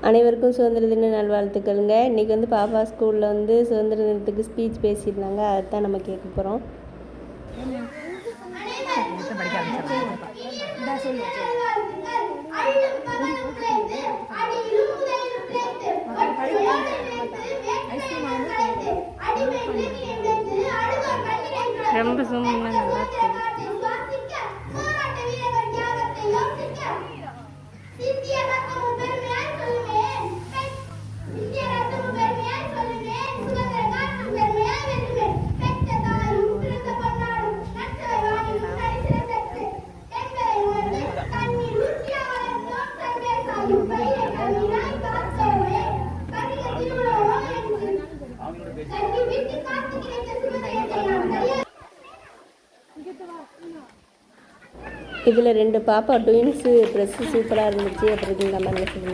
அனைவருக்கும் சுதந்திர தின நல்வாழ்த்துக்கள்ங்க. இன்றைக்கி வந்து பாப்பா ஸ்கூலில் வந்து சுதந்திர தினத்துக்கு ஸ்பீச் பேசியிருந்தாங்க. அதுதான் நம்ம கேட்க போகிறோம். ரொம்ப சூப்பராக நல்லா இருக்கு. இதில் 2 பாப்பா ட்வின்ஸு ட்ரெஸ்ஸு சூப்பராக இருந்துச்சு. அப்படி கமெண்ட்ல சொல்லுங்கள்.